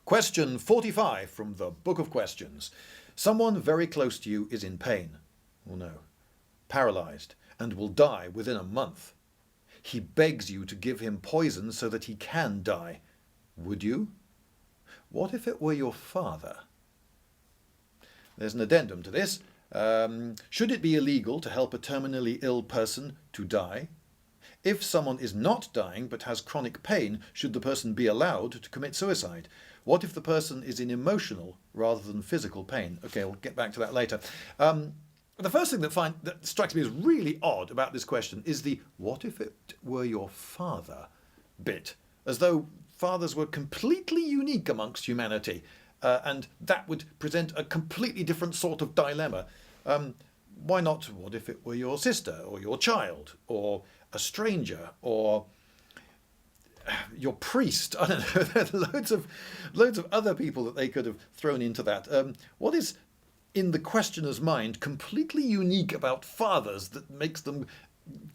Question 45 from the Book of Questions. Someone very close to you is in pain. Oh no. Paralysed and will die within a month. He begs you to give him poison so that he can die. Would you? What if it were your father? There's an addendum to this. Should it be illegal to help a terminally ill person to die? If someone is not dying but has chronic pain, should the person be allowed to commit suicide? What if the person is in emotional rather than physical pain? Okay, we'll get back to that later. The first thing that strikes me as really odd about this question is the "what if it were your father" bit, as though fathers were completely unique amongst humanity, and that would present a completely different sort of dilemma. Why not what if it were your sister or your child or a stranger or your priest? I don't know. There's loads of other people that they could have thrown into that. What is in the questioner's mind completely unique about fathers that makes them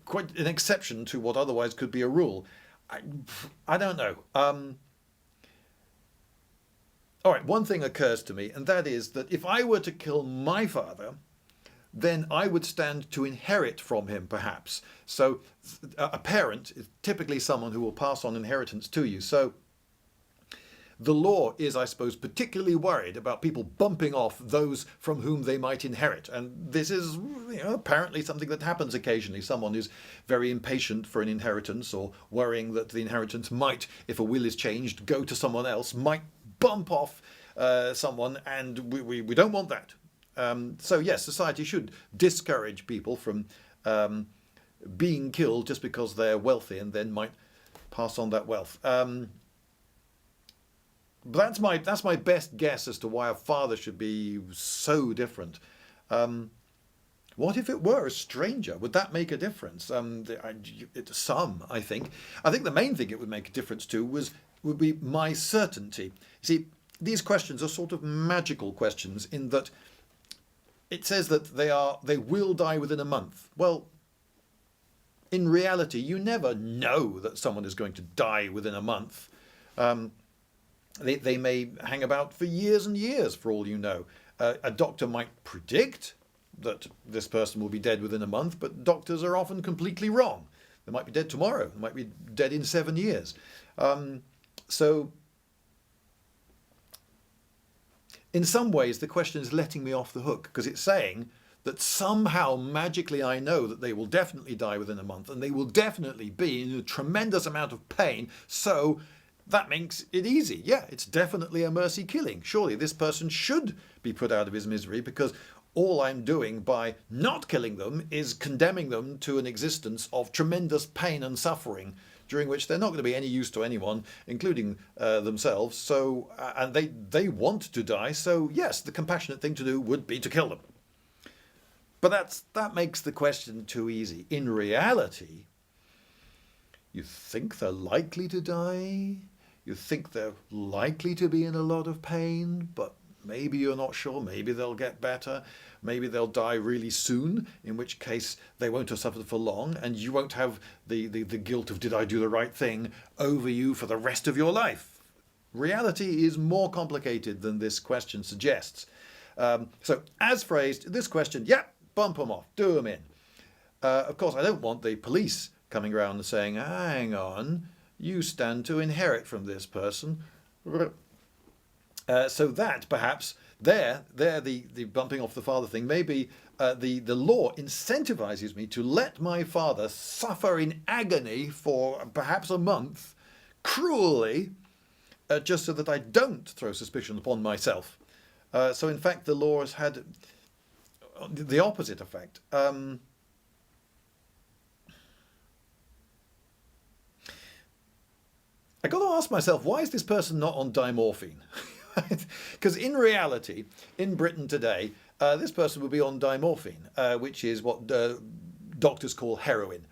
quite an exception to what otherwise could be a rule? I don't know. All right, one thing occurs to me, and that is that if I were to kill my father, then I would stand to inherit from him, perhaps. So a parent is typically someone who will pass on inheritance to you. So the law is, I suppose, particularly worried about people bumping off those from whom they might inherit. And this is, apparently something that happens occasionally. Someone is very impatient for an inheritance, or worrying that the inheritance might, if a will is changed, go to someone else, might bump off someone, and we don't want that. So yes, society should discourage people from being killed just because they're wealthy and then might pass on that wealth. But that's my best guess as to why a father should be so different. What if it were a stranger? Would that make a difference? Some, I think. I think the main thing it would make a difference to would be my certainty. See, these questions are sort of magical questions in that it says that they will die within a month. Well, in reality, you never know that someone is going to die within a month. They may hang about for years and years, for all you know. A doctor might predict that this person will be dead within a month, but doctors are often completely wrong. They might be dead tomorrow. They might be dead in 7 years. So in some ways, the question is letting me off the hook, because it's saying that somehow magically I know that they will definitely die within a month, and they will definitely be in a tremendous amount of pain. So that makes it easy. Yeah, it's definitely a mercy killing. Surely this person should be put out of his misery, because all I'm doing by not killing them is condemning them to an existence of tremendous pain and suffering, during which they're not going to be any use to anyone, including themselves. So, and they want to die. So yes, the compassionate thing to do would be to kill them. But that makes the question too easy. In reality, you think they're likely to die. You think they're likely to be in a lot of pain, but maybe you're not sure. Maybe they'll get better. Maybe they'll die really soon, in which case they won't have suffered for long, and you won't have the guilt of "did I do the right thing" over you for the rest of your life. Reality is more complicated than this question suggests. So as phrased, this question, bump them off, do them in. Of course, I don't want the police coming around and saying, "Hang on, you stand to inherit from this person." So that perhaps the bumping off the father thing, maybe the law incentivizes me to let my father suffer in agony for perhaps a month, cruelly, just so that I don't throw suspicion upon myself. So in fact, the law has had the opposite effect. I got to ask myself, why is this person not on dimorphine? Because in reality, in Britain today, this person would be on dimorphine, which is what doctors call heroin.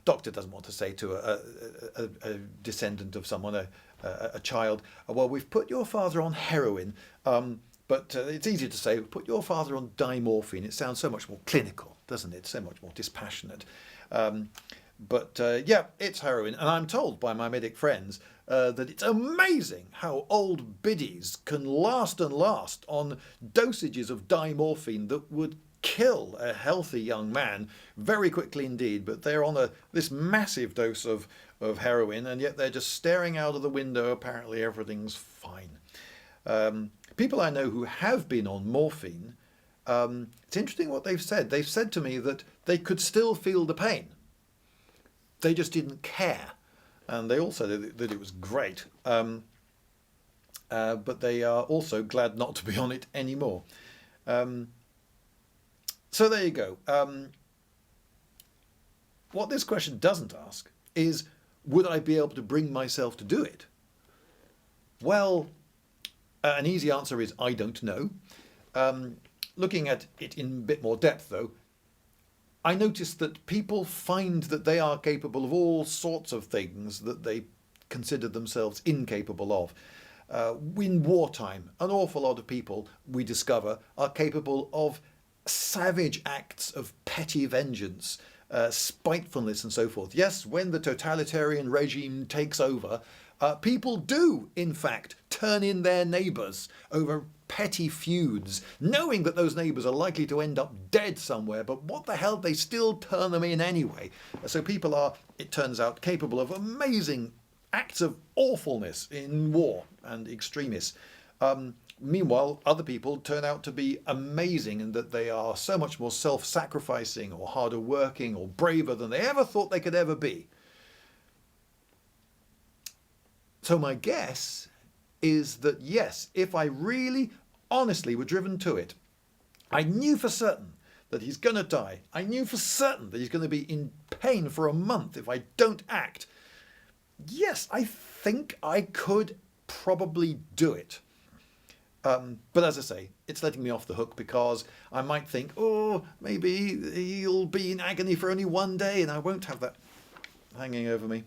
Doctor doesn't want to say to a descendant of someone, a child, "Well, we've put your father on heroin," but it's easier to say, "Put your father on dimorphine." It sounds so much more clinical, doesn't it? So much more dispassionate. But yeah, it's heroin. And I'm told by my medic friends that it's amazing how old biddies can last and last on dosages of dimorphine that would kill a healthy young man very quickly indeed, but they're on this massive dose of heroin, and yet they're just staring out of the window. Apparently everything's fine. People I know who have been on morphine, it's interesting what they've said. They've said to me that they could still feel the pain. They just didn't care. And they all said that it was great. But they are also glad not to be on it anymore. So there you go. What this question doesn't ask is, would I be able to bring myself to do it? Well, an easy answer is I don't know. Looking at it in a bit more depth, though, I noticed that people find that they are capable of all sorts of things that they consider themselves incapable of. In wartime, an awful lot of people, we discover, are capable of savage acts of petty vengeance, spitefulness and so forth. Yes, when the totalitarian regime takes over, people do, in fact, turn in their neighbours over petty feuds, knowing that those neighbours are likely to end up dead somewhere, but what the hell, they still turn them in anyway. So people are, it turns out, capable of amazing acts of awfulness in war and extremists. Meanwhile, other people turn out to be amazing in that they are so much more self-sacrificing or harder working or braver than they ever thought they could ever be. So my guess is that yes, if I really honestly were driven to it, I knew for certain that he's going to die. I knew for certain that he's going to be in pain for a month if I don't act. Yes, I think I could probably do it. But as I say, it's letting me off the hook because I might think, oh, maybe he'll be in agony for only one day and I won't have that hanging over me.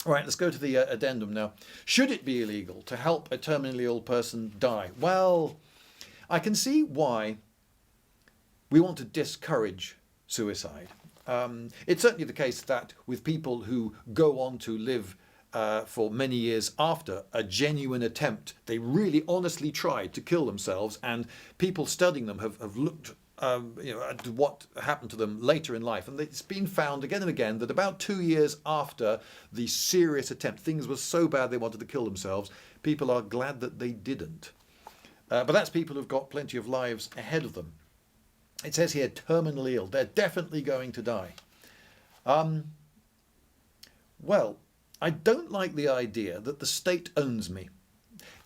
All right, let's go to the addendum now. Should it be illegal to help a terminally ill person die? Well, I can see why we want to discourage suicide. It's certainly the case that with people who go on to live for many years after a genuine attempt, they really honestly tried to kill themselves, and people studying them have looked at what happened to them later in life, and it's been found again and again that about 2 years after the serious attempt, things were so bad they wanted to kill themselves, people are glad that they didn't. But that's people who've got plenty of lives ahead of them. It says here terminally ill. They're definitely going to die. Well, I don't like the idea that the state owns me.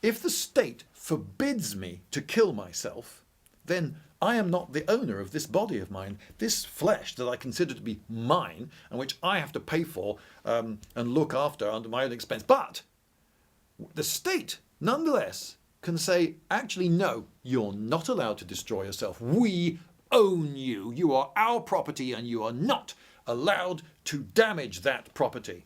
If the state forbids me to kill myself, then I am not the owner of this body of mine, this flesh that I consider to be mine and which I have to pay for and look after under my own expense. But the state, nonetheless, can say, actually, no, you're not allowed to destroy yourself. We own you. You are our property and you are not allowed to damage that property.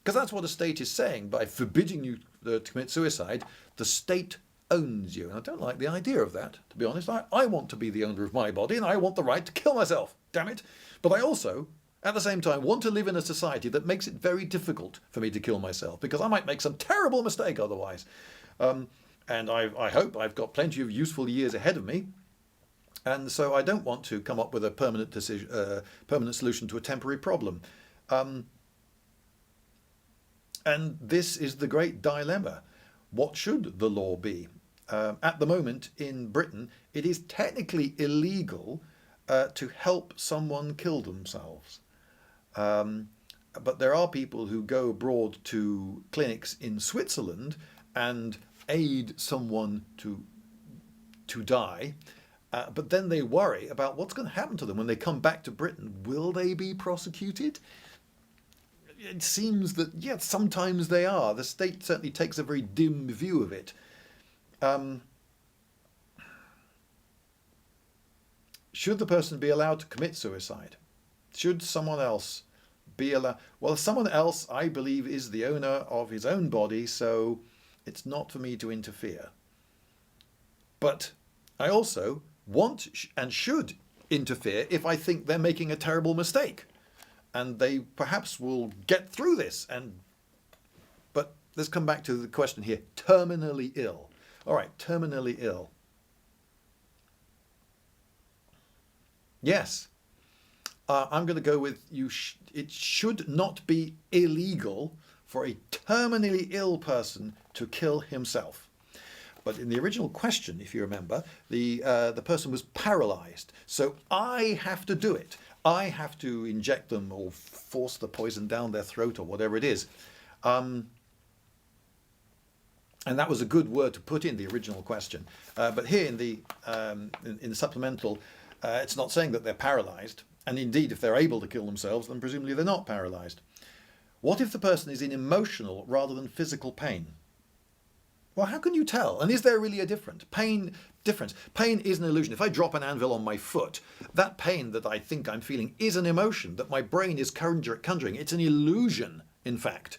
Because that's what a state is saying. By forbidding you to commit suicide, the state owns you. And I don't like the idea of that, to be honest. I want to be the owner of my body and I want the right to kill myself, damn it. But I also, at the same time, want to live in a society that makes it very difficult for me to kill myself, because I might make some terrible mistake otherwise. And I hope I've got plenty of useful years ahead of me. And so I don't want to come up with a permanent solution to a temporary problem. And this is the great dilemma. What should the law be? At the moment in Britain, it is technically illegal to help someone kill themselves. But there are people who go abroad to clinics in Switzerland and aid someone to die. But then they worry about what's going to happen to them when they come back to Britain. Will they be prosecuted? It seems that, yes, sometimes they are. The state certainly takes a very dim view of it. Should the person be allowed to commit suicide? Should someone else be allowed? Well, someone else, I believe, is the owner of his own body, so it's not for me to interfere. But I also want and should interfere if I think they're making a terrible mistake. And they perhaps will get through this. But let's come back to the question here. Terminally ill. All right, terminally ill. Yes. I'm going to go with it should not be illegal for a terminally ill person to kill himself. But in the original question, if you remember, the person was paralyzed. So I have to do it. I have to inject them or force the poison down their throat or whatever it is. And that was a good word to put in the original question. But here in the supplemental, it's not saying that they're paralyzed. And indeed, if they're able to kill themselves, then presumably they're not paralyzed. What if the person is in emotional rather than physical pain? Well, how can you tell? And is there really a difference? Pain is an illusion. If I drop an anvil on my foot, that pain that I think I'm feeling is an emotion that my brain is conjuring. It's an illusion, in fact.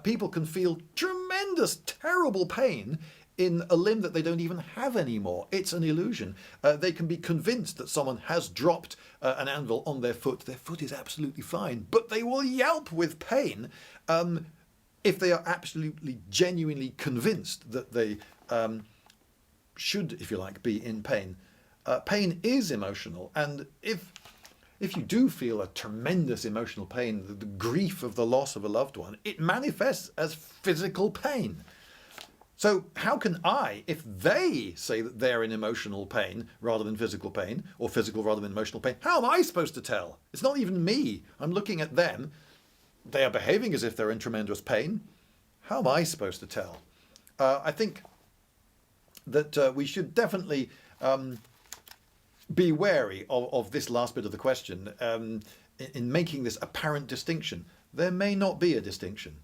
People can feel tremendous, terrible pain in a limb that they don't even have anymore. It's an illusion. They can be convinced that someone has dropped an anvil on their foot. Their foot is absolutely fine, but they will yelp with pain if they are absolutely, genuinely convinced that they should, if you like, be in pain. Pain is emotional, and if you do feel a tremendous emotional pain, the grief of the loss of a loved one, it manifests as physical pain. So how can I, if they say that they're in emotional pain rather than physical pain, or physical rather than emotional pain, how am I supposed to tell? It's not even me. I'm looking at them. They are behaving as if they're in tremendous pain. How am I supposed to tell? I think that we should definitely be wary of this last bit of the question in making this apparent distinction. There may not be a distinction.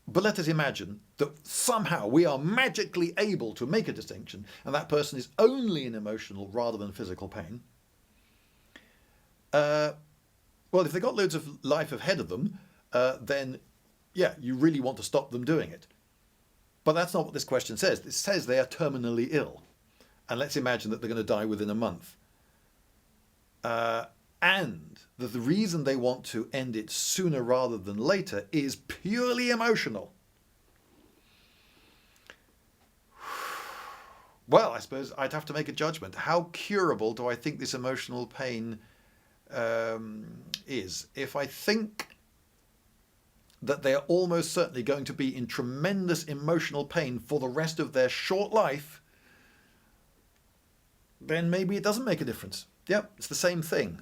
But let us imagine that somehow we are magically able to make a distinction, and that person is only in emotional rather than physical pain. Well, if they've got loads of life ahead of them, then, yeah, you really want to stop them doing it. But that's not what this question says. It says they are terminally ill. And let's imagine that they're going to die within a month. And that the reason they want to end it sooner rather than later is purely emotional. Well, I suppose I'd have to make a judgment. How curable do I think this emotional pain is? If I think that they are almost certainly going to be in tremendous emotional pain for the rest of their short life, then maybe it doesn't make a difference. Yep, it's the same thing.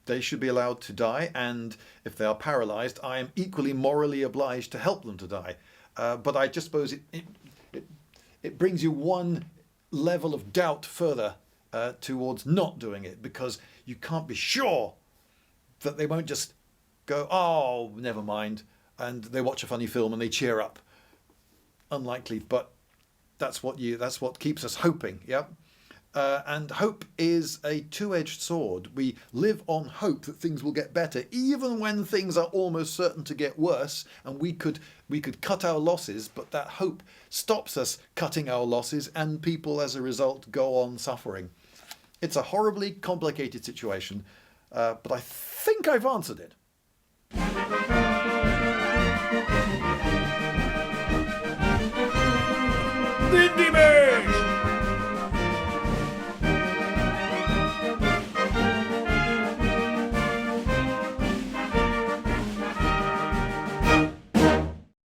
They should be allowed to die, and if they are paralyzed, I am equally morally obliged to help them to die. But I just suppose it brings you one level of doubt further towards not doing it, because you can't be sure that they won't just go, oh, never mind, and they watch a funny film and they cheer up. Unlikely, but that's what keeps us hoping. Yep. And hope is a two-edged sword. We live on hope that things will get better, even when things are almost certain to get worse, and we could cut our losses, but that hope stops us cutting our losses, and people as a result go on suffering. It's a horribly complicated situation, but I think I've answered it. Lindy!